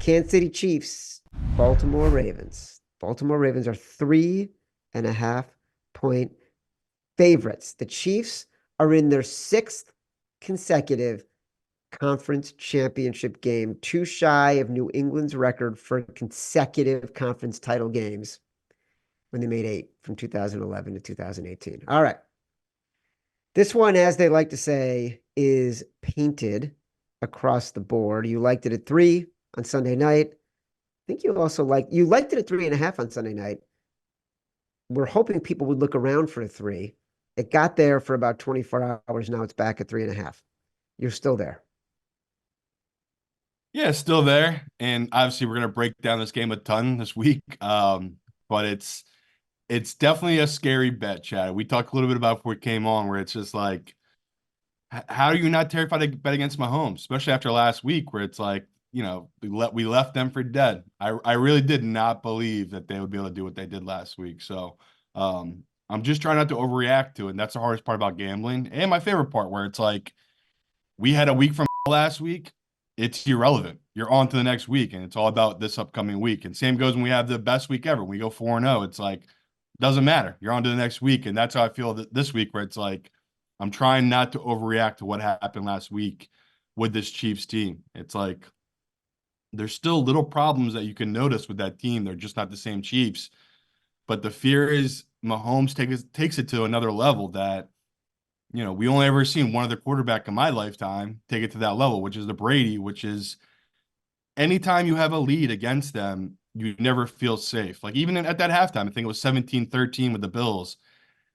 Kansas City Chiefs, Baltimore Ravens. Baltimore Ravens are 3.5-point favorites. The Chiefs are in their sixth consecutive conference championship game, too shy of New England's record for consecutive conference title games when they made 8 from 2011 to 2018. All right. This one, as they like to say, is painted across the board. You liked it at 3 on Sunday night. I think you liked it at 3.5 on Sunday night. We're hoping people would look around for a 3. It got there for about 24 hours. Now it's back at 3.5. You're still there. Yeah, it's still there. And obviously we're gonna break down this game a ton this week. But it's definitely a scary bet, Chad. We talked a little bit about before we came on, where it's just like, how are you not terrified to bet against Mahomes, especially after last week, where it's like, we left them for dead. I really did not believe that they would be able to do what they did last week. So I'm just trying not to overreact to it. And that's the hardest part about gambling. And my favorite part, where it's like, we had a week from last week. It's irrelevant. You're on to the next week, and it's all about this upcoming week. And same goes when we have the best week ever. When we go 4-0, it's like, doesn't matter. You're on to the next week. And that's how I feel this week, where it's like, I'm trying not to overreact to what happened last week with this Chiefs team. It's like, there's still little problems that you can notice with that team. They're just not the same Chiefs. But the fear is Mahomes takes it to another level that, we only ever seen one other quarterback in my lifetime take it to that level, which is the Brady, which is anytime you have a lead against them, you never feel safe. Like even at that halftime, I think it was 17-13 with the Bills.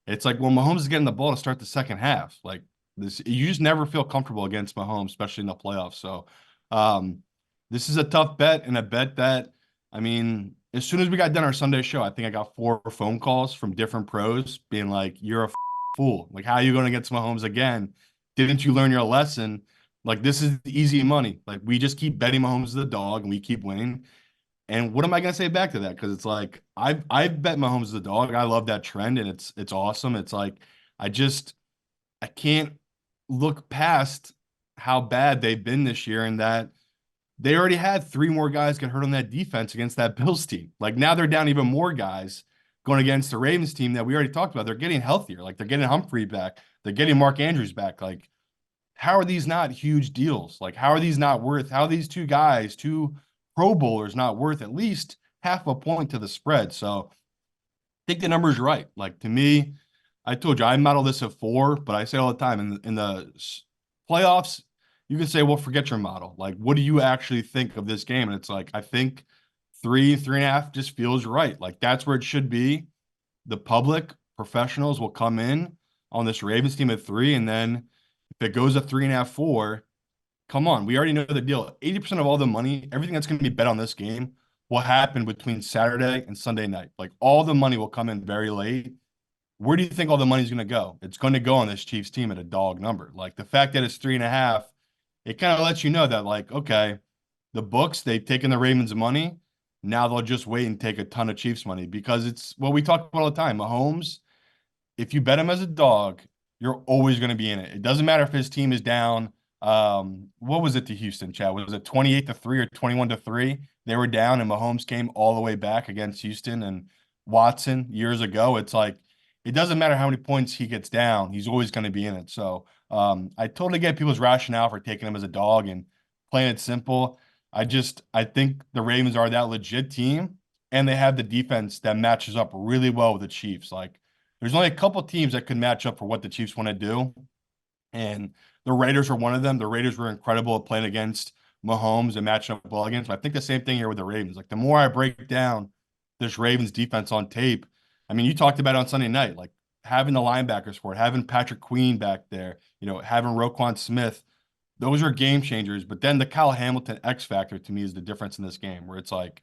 It's like, well, Mahomes is getting the ball to start the second half. Like this, you just never feel comfortable against Mahomes, especially in the playoffs. So this is a tough bet, and a bet that, I mean, as soon as we got done our Sunday show, I think I got 4 phone calls from different pros being like, you're a fool. Like, how are you going against Mahomes again? Didn't you learn your lesson? Like, this is easy money. Like, we just keep betting Mahomes as the dog and we keep winning. And what am I going to say back to that? Because it's like, I bet Mahomes as the dog. I love that trend, and it's awesome. It's like, I can't look past how bad they've been this year, and that they already had 3 more guys get hurt on that defense against that Bills team. Like now they're down even more guys going against the Ravens team that we already talked about. They're getting healthier. Like they're getting Humphrey back. They're getting Mark Andrews back. Like, how are these not huge deals? Like, how are these 2 guys, 2 Pro Bowlers not worth at least half a point to the spread? So I think the number is right. Like to me, I told you I model this at 4, but I say all the time in the playoffs, you can say, well, forget your model. Like, what do you actually think of this game? And it's like, I think 3.5 just feels right. Like that's where it should be. The public professionals will come in on this Ravens team at 3, and then if it goes at 3.5, 4, come on, we already know the deal. 80% of all the money, everything that's going to be bet on this game will happen between Saturday and Sunday night. Like all the money will come in very late. Where do you think all the money's going to go? It's going to go on this Chiefs team at a dog number. Like the fact that it's 3.5, it kind of lets you know that, like, okay, the books, they've taken the Ravens money. Now they'll just wait and take a ton of Chiefs money, because it's what we talk about all the time. Mahomes, if you bet him as a dog, you're always going to be in it. It doesn't matter if his team is down. What was it to Houston, Chad? Was it 28-3 or 21-3? They were down, and Mahomes came all the way back against Houston and Watson years ago. It's like, it doesn't matter how many points he gets down, he's always going to be in it. So I totally get people's rationale for taking him as a dog and playing it simple. I think the Ravens are that legit team, and they have the defense that matches up really well with the Chiefs. Like, there's only a couple teams that could match up for what the Chiefs want to do, and the Raiders are one of them. The Raiders were incredible at playing against Mahomes and matching up well against. But I think the same thing here with the Ravens. Like, the more I break down this Ravens defense on tape, I mean, you talked about it on Sunday night, like having the linebackers for it, having Patrick Queen back there, having Roquan Smith. Those are game changers. But then the Kyle Hamilton X factor to me is the difference in this game, where it's like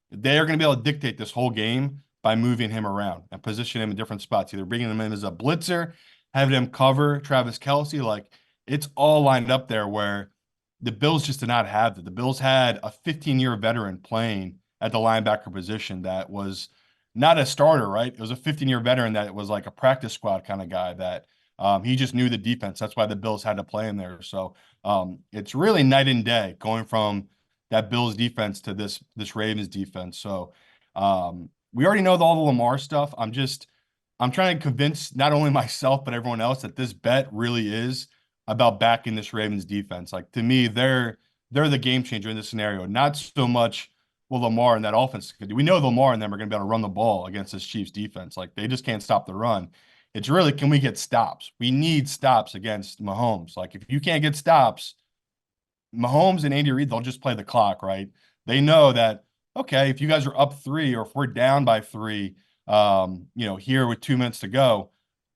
they are going to be able to dictate this whole game by moving him around and position him in different spots, either bringing him in as a blitzer, having him cover Travis Kelce. Like, it's all lined up there, where the Bills just did not have that. The Bills had a 15-year veteran playing at the linebacker position that was not a starter, right? It was a 15-year veteran that was like a practice squad kind of guy that he just knew the defense. That's why the Bills had to play him there. So it's really night and day going from that Bills defense to this Ravens defense. So we already know all the Lamar stuff. I'm trying to convince not only myself but everyone else that this bet really is about backing this Ravens defense. Like, to me, they're the game changer in this scenario. Not so much will Lamar and that offense could do. We know Lamar and them are going to be able to run the ball against this Chiefs defense. Like, they just can't stop the run. It's really, can we get stops? We need stops against Mahomes. Like, if you can't get stops, Mahomes and Andy Reid, they'll just play the clock, right? They know that, okay, if you guys are up 3 or if we're down by 3, here with 2 minutes to go,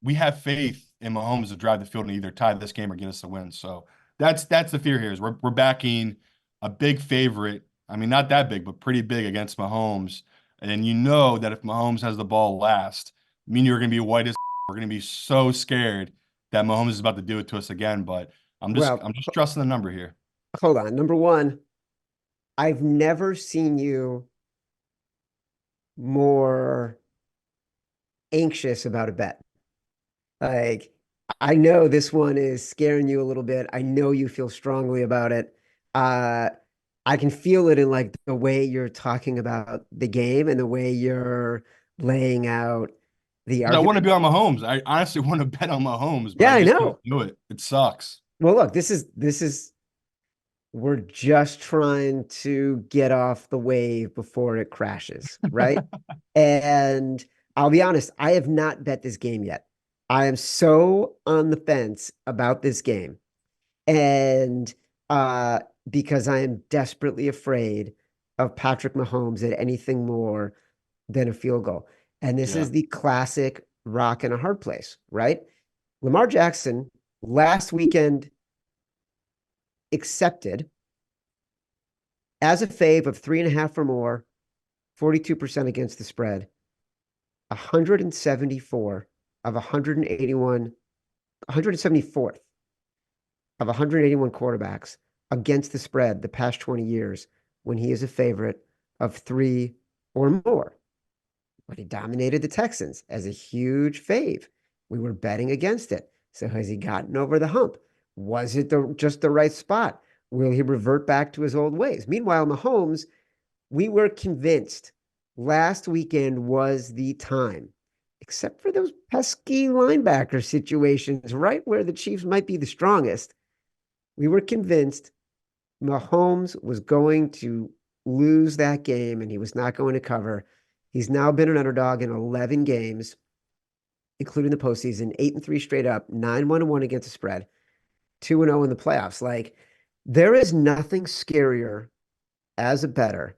we have faith in Mahomes to drive the field and either tie this game or get us the win. So that's the fear here is we're backing a big favorite. I mean, not that big, but pretty big against Mahomes. And you know that if Mahomes has the ball last, I mean, you're going to be white as we're going to be so scared that Mahomes is about to do it to us again. But Well, I'm just trusting the number here. hold on. Number one, I've never seen you more anxious about a bet. Like, I know this one is scaring you a little bit. I know you feel strongly about it. Uh, I can feel it in like the way you're talking about the game and the way you're laying out the Because I want to argument. be on Mahomes. I honestly want to bet on Mahomes, but Yeah, I I just can't know. do it. It sucks. Well, look, this is we're just trying to get off the wave before it crashes, right? And I'll be honest, I have not bet this game yet. I am so on the fence about this game. And uh, because I am desperately afraid of Patrick Mahomes at anything more than a field goal. And this Yeah. is the classic rock and a hard place, right? Lamar Jackson last weekend accepted as a fave of 3.5 or more, 42% against the spread, 174 of 181, 174th of 181 quarterbacks against the spread the past 20 years when he is a favorite of 3 or more. But he dominated the Texans as a huge fave. We were betting against it. So has he gotten over the hump? Was it just the right spot? Will he revert back to his old ways? Meanwhile, Mahomes, we were convinced last weekend was the time, except for those pesky linebacker situations, right where the Chiefs might be the strongest. We were convinced Mahomes was going to lose that game and he was not going to cover. He's now been an underdog in 11 games, including the postseason, 8-3 straight up, 9-1-1 against the spread, 2-0 in the playoffs. Like, there is nothing scarier as a bettor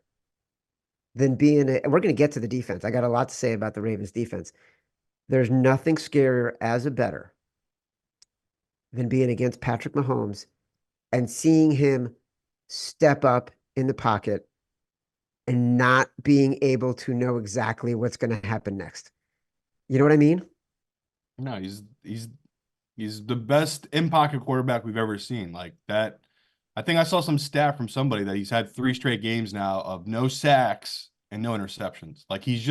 than being a, we're going to get to the defense. I got a lot to say about the Ravens defense. There's nothing scarier as a bettor than being against Patrick Mahomes and seeing him step up in the pocket and not being able to know exactly what's going to happen next. You know what I mean? No, he's the best in pocket quarterback we've ever seen. Like that, I think I saw some stat from somebody that he's had 3 straight games now of no sacks and no interceptions. Like he's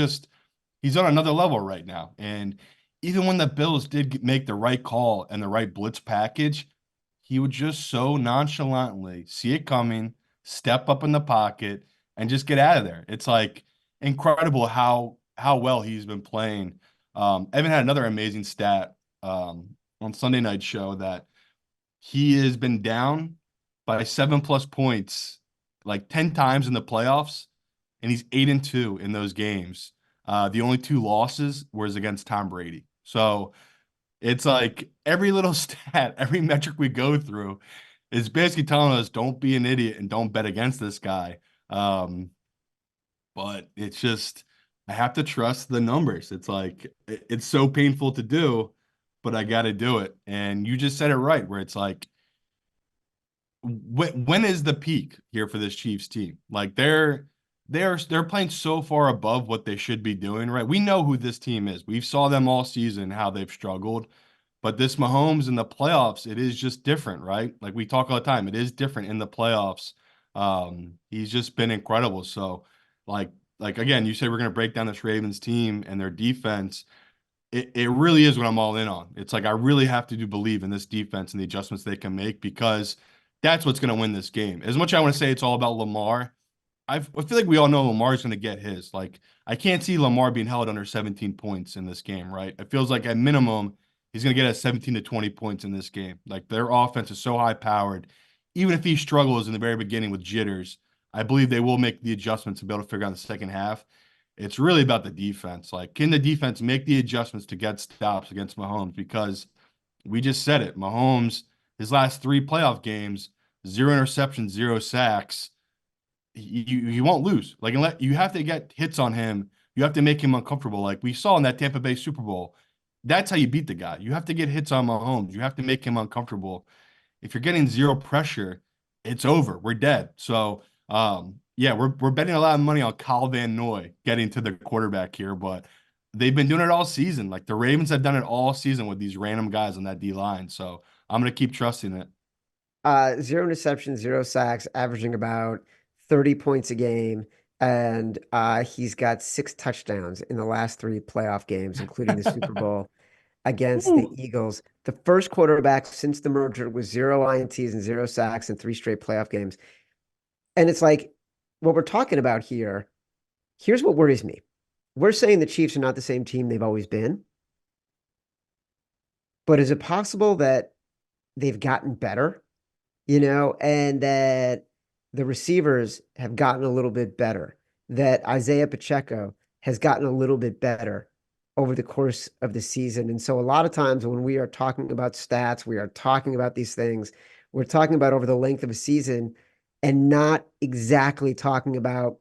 on another level right now. And even when the Bills did make the right call and the right blitz package, he would just so nonchalantly see it coming, step up in the pocket, and just get out of there. It's like incredible how well he's been playing. Evan had another amazing stat on Sunday night show that he has been down by 7+ points like 10 times in the playoffs, and he's 8-2 in those games. The only 2 losses was against Tom Brady. So it's like every little stat, every metric we go through is basically telling us don't be an idiot and don't bet against this guy. Um, but it's just I have to trust the numbers. It's like it's so painful to do, but I got to do it. And you just said it right, where it's like when is the peak here for this Chiefs team? Like they're playing so far above what they should be doing, right? We know who this team is. We've saw them all season how they've struggled. But this Mahomes in the playoffs, it is just different, right? Like we talk all the time, it is different in the playoffs. He's just been incredible. So, like, like again, you say we're gonna break down this Ravens team and their defense. It really is what I'm all in on. It's like I really have to do believe in this defense and the adjustments they can make because That's what's going to win this game. As much as I want to say it's all about Lamar, I feel like we all know Lamar's going to get his. Like, I can't see Lamar being held under 17 points in this game, right? It feels like at minimum, he's going to get a 17 to 20 points in this game. Like, their offense is so high powered. Even if he struggles in the very beginning with jitters, I believe they will make the adjustments to be able to figure out the second half. It's really about the defense. Like, can the defense make the adjustments to get stops against Mahomes? Because we just said it. Mahomes, his last three playoff games, 0 interceptions, 0 sacks. You won't lose. Like, unless you have to get hits on him, you have to make him uncomfortable. Like we saw in that Tampa Bay Super Bowl. That's how you beat the guy. You have to get hits on Mahomes. You have to make him uncomfortable. If you're getting zero pressure, it's over. We're dead. So yeah, we're betting a lot of money on Kyle Van Noy getting to the quarterback here, but they've been doing it all season. Like the Ravens have done it all season with these random guys on that D line. So I'm gonna keep trusting it. Zero interceptions, 0 sacks, averaging about 30 points a game. And he's got 6 touchdowns in the last 3 playoff games, including the Super Bowl against the Woo. Eagles. The first quarterback since the merger with 0 INTs and 0 sacks in 3 straight playoff games. And it's like what we're talking about here. Here's what worries me. We're saying the Chiefs are not the same team they've always been, but is it possible that they've gotten better, and that the receivers have gotten a little bit better, that Isaiah Pacheco has gotten a little bit better over the course of the season? And so a lot of times when we are talking about stats, we are talking about these things, we're talking about over the length of a season and not exactly talking about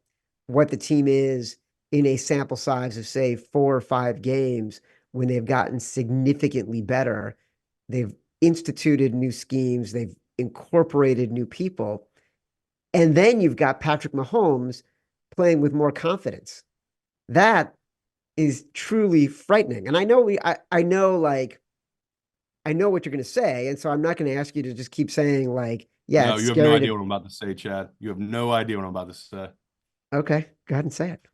what the team is in a sample size of, say, 4 or 5 games when they've gotten significantly better. They've instituted new schemes, they've incorporated new people. And then you've got Patrick Mahomes playing with more confidence. That is truly frightening. And I know I know what you're going to say, and so I'm not going to ask you to just keep saying like, yeah, No, it's you have no scary idea to. what I'm about to say, Chad. You have no idea what I'm about to say. Okay, go ahead and say it.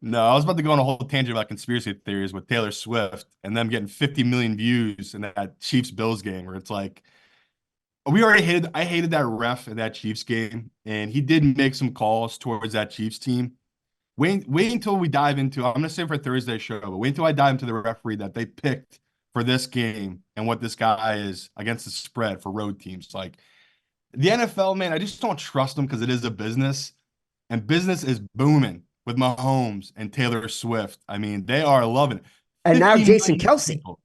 No, I was about to go on a whole tangent about conspiracy theories with Taylor Swift and them getting 50 million views in that Chiefs Bills game where it's like I hated that ref in that Chiefs game, and he did make some calls towards that Chiefs team. Wait until we dive into, I'm gonna say for Thursday's show, but wait until I dive into the referee that they picked for this game and what this guy is against the spread for road teams. Like the NFL, man, I just don't trust them because it is a business, and business is booming with Mahomes and Taylor Swift. I mean, they are loving it. And now 50 Jason million Kelsey. people.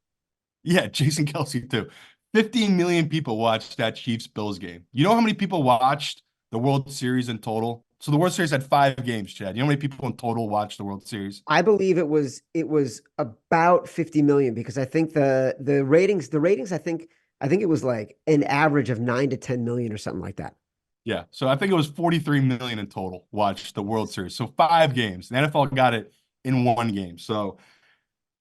Yeah, Jason Kelsey too. 15 million people watched that Chiefs Bills game. You know how many people watched the World Series in total? So the World Series had 5 games, Chad. You know how many people in total watched the World Series? I believe it was about 50 million because I think the ratings I think it was like an average of 9 to 10 million or something like that. Yeah. So I think it was 43 million in total watched the World Series. So 5 games. The NFL got it in one game. So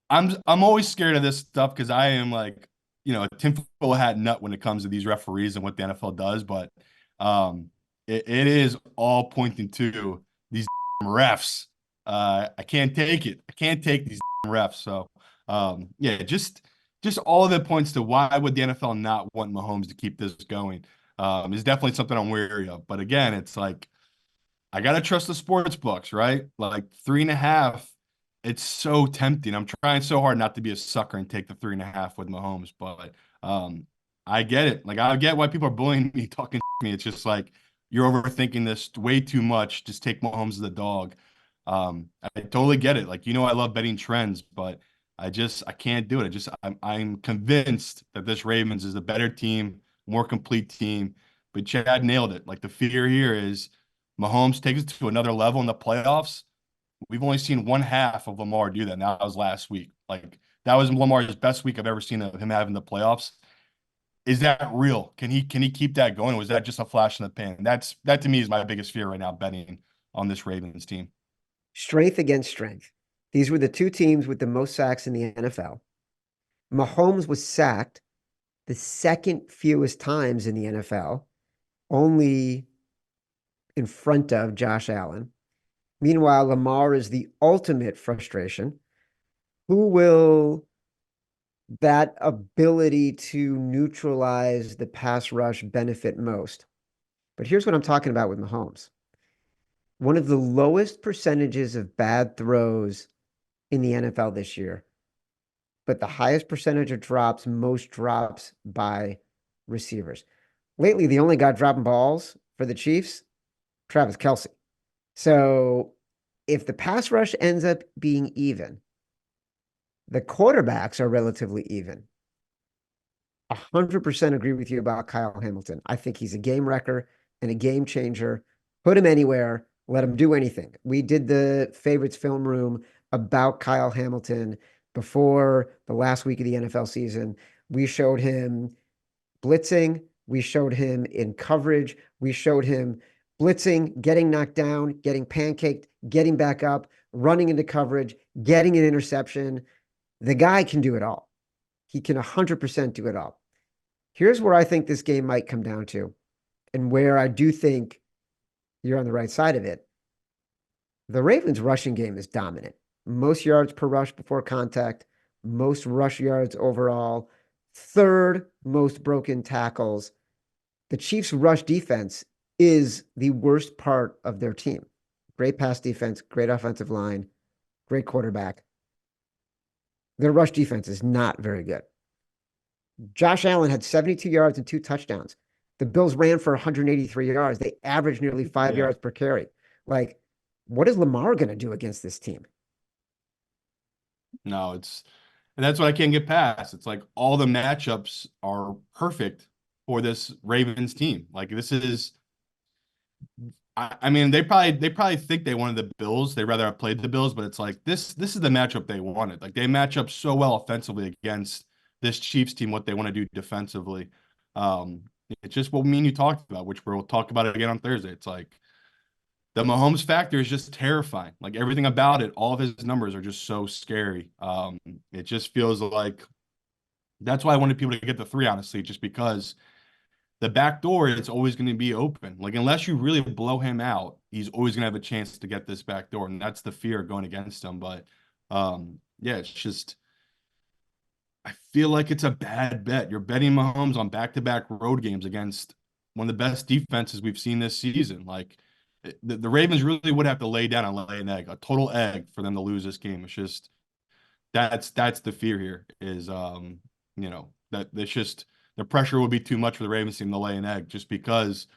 I'm always scared of this stuff because I am like, a tinfoil hat nut when it comes to these referees and what the NFL does. But um, it is all pointing to these refs. I can't take it. I can't take these refs. So yeah, just all of it points to why would the NFL not want Mahomes to keep this going? Is definitely something I'm wary of. But again, it's like I gotta trust the sports books, right? Like 3.5. It's so tempting. I'm trying so hard not to be a sucker and take the 3.5 with Mahomes, but I get it. Like I get why people are bullying me, talking to me. It's just like you're overthinking this way too much. Just take Mahomes as the dog. I totally get it. Like I love betting trends, but I can't do it. I'm convinced that this Ravens is a better team, more complete team. But Chad nailed it. Like the fear here is Mahomes takes it to another level in the playoffs. We've only seen one half of Lamar do that. And that was last week. Like that was Lamar's best week I've ever seen of him having the playoffs. Is that real? Can he keep that going? Or was that just a flash in the pan? That to me is my biggest fear right now, betting on this Ravens team. Strength against strength. These were the two teams with the most sacks in the NFL. Mahomes was sacked the second fewest times in the NFL, only in front of Josh Allen. Meanwhile, Lamar is the ultimate frustration. Who will that ability to neutralize the pass rush benefit most. But here's what I'm talking about with Mahomes. One of the lowest percentages of bad throws in the NFL this year, but the highest percentage of drops, most drops by receivers. Lately, the only guy dropping balls for the Chiefs, Travis Kelce. So if the pass rush ends up being even, the quarterbacks are relatively even. 100% agree with you about Kyle Hamilton. I think he's a game wrecker and a game changer. Put him anywhere, let him do anything. We did the favorites film room about Kyle Hamilton before the last week of the NFL season. We showed him blitzing, we showed him in coverage, we showed him blitzing, getting knocked down, getting pancaked, getting back up, running into coverage, getting an interception. The guy can do it all. He can 100% do it all. Here's where I think this game might come down to, and where I do think you're on the right side of it. The Ravens' rushing game is dominant. Most yards per rush before contact, most rush yards overall, third most broken tackles. The Chiefs' rush defense is the worst part of their team. Great pass defense, great offensive line, great quarterback. Their rush defense is not very good. Josh Allen had 72 yards and 2 touchdowns. The Bills ran for 183 yards. They averaged nearly 5 yards per carry. Like, what is Lamar going to do against this team? No, and that's what I can't get past. It's like all the matchups are perfect for this Ravens team. Like this is, I mean, they probably think they wanted the Bills. They'd rather have played the Bills, but it's like this is the matchup they wanted. Like they match up so well offensively against this Chiefs team, what they want to do defensively. It's just what me and you talked about, which we'll talk about it again on Thursday. It's like the Mahomes factor is just terrifying. Like everything about it, all of his numbers are just so scary. It just feels like that's why I wanted people to get the 3, honestly, just because the back door is always going to be open. Like unless you really blow him out, he's always going to have a chance to get this back door, and that's the fear going against him. But yeah, it's just I feel like it's a bad bet. You're betting Mahomes on back-to-back road games against one of the best defenses we've seen this season. Like the Ravens really would have to lay down and lay an egg, a total egg for them to lose this game. It's just that's the fear here is that it's just the pressure will be too much for the Ravens team to lay an egg just because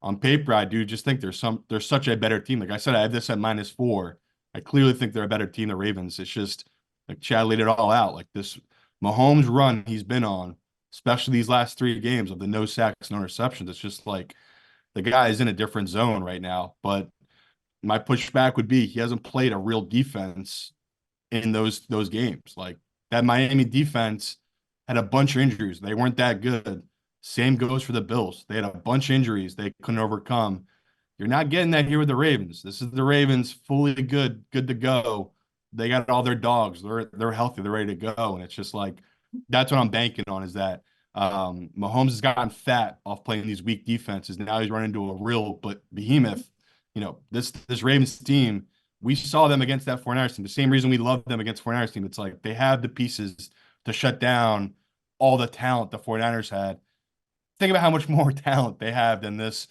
on paper I do just think there's such a better team. Like I said, I have this at -4. I clearly think they're a better team than the Ravens. It's just like Chad laid it all out. Like this Mahomes run he's been on, especially these last 3 games of the no sacks, no interceptions. It's just like the guy is in a different zone right now. But my pushback would be he hasn't played a real defense in those games. Like that Miami defense had a bunch of injuries. They weren't that good. Same goes for the Bills. They had a bunch of injuries they couldn't overcome. You're not getting that here with the Ravens. This is the Ravens fully good to go. They got all their dogs. They're healthy. They're ready to go. And it's just like that's what I'm banking on is that Mahomes has gotten fat off playing these weak defenses. Now he's running into a real but behemoth. This Ravens team, we saw them against that 49ers team. The same reason we love them against 49ers team. It's like they have the pieces to shut down all the talent the 49ers had. Think about how much more talent they have than this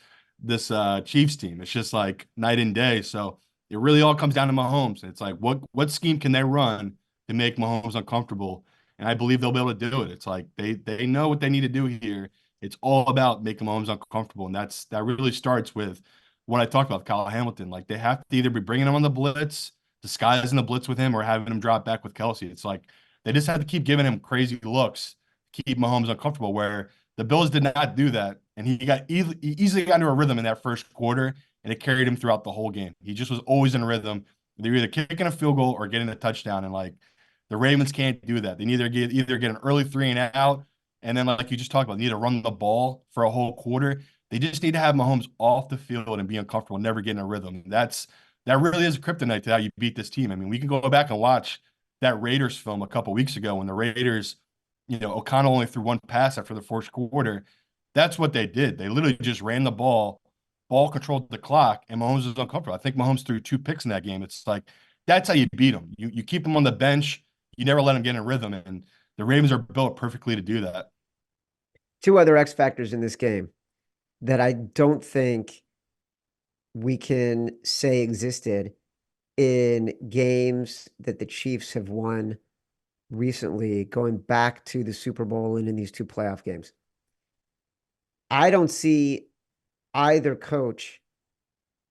Chiefs team. It's just like night and day. So it really all comes down to Mahomes. It's like what scheme can they run to make Mahomes uncomfortable? And I believe they'll be able to do it. It's like they know what they need to do here. It's all about making Mahomes uncomfortable, and that really starts with what I talked about, Kyle Hamilton. Like they have to either be bringing him on the blitz, disguising the blitz with him, or having him drop back with Kelce. It's like they just have to keep giving him crazy looks, keep Mahomes uncomfortable. Where the Bills did not do that, and he easily got into a rhythm in that first quarter, and it carried him throughout the whole game. He just was always in a rhythm. They're either kicking a field goal or getting a touchdown, and like the Ravens can't do that. They either get an early 3 and out, and then like you just talked about, they need to run the ball for a whole quarter. They just need to have Mahomes off the field and be uncomfortable, never get in a rhythm. That really is a kryptonite to how you beat this team. I mean, we can go back and watch that Raiders film a couple weeks ago when the Raiders, O'Connell only threw 1 pass after the first quarter. That's what they did. They literally just ran the ball controlled the clock, and Mahomes was uncomfortable. I think Mahomes threw 2 picks in that game. It's like that's how you beat them. You keep them on the bench. You never let them get in a rhythm. And the Ravens are built perfectly to do that. Two other X factors in this game that I don't think we can say existed in games that the Chiefs have won recently, going back to the Super Bowl and in these two playoff games. I don't see either coach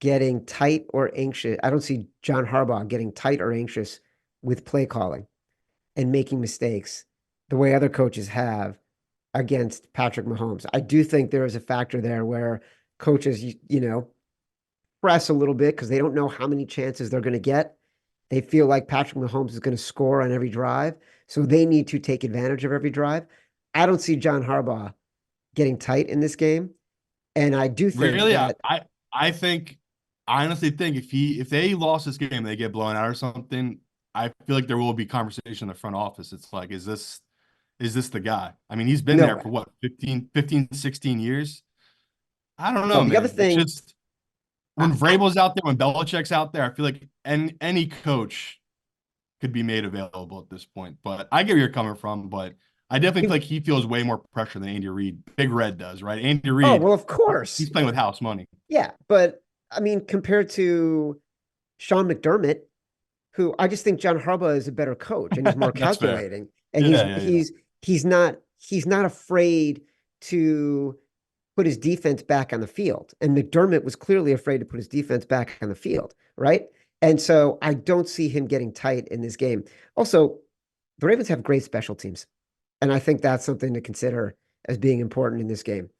getting tight or anxious. I don't see John Harbaugh getting tight or anxious with play calling and making mistakes the way other coaches have against Patrick Mahomes. I do think there is a factor there where coaches, press a little bit because they don't know how many chances they're going to get. They feel like Patrick Mahomes is going to score on every drive, so they need to take advantage of every drive. I don't see John Harbaugh getting tight in this game, and I do think Really, that I honestly think if they lost this game, they get blown out or something. I feel like there will be conversation in the front office. It's like, is this the guy? I mean, he's been no there way. for what, 16 years? I don't Well, know, the other man. It's thing, just when I, Vrabel's out there, when Belichick's out there, I feel like any coach could be made available at this point. But I get where you're coming from, but I definitely feel like he feels way more pressure than Andy Reid. Big Red does, right? Andy oh Reid, well, of course, he's playing with house money. yeah, but I mean, compared to Sean McDermott, who I just think John Harbaugh is a better coach and he's more That's fair. calculating, and Yeah, yeah, yeah. he's not afraid to put his defense back on the field. And McDermott was clearly afraid to put his defense back on the field, right? And so I don't see him getting tight in this game. Also, the Ravens have great special teams. And I think that's something to consider as being important in this game.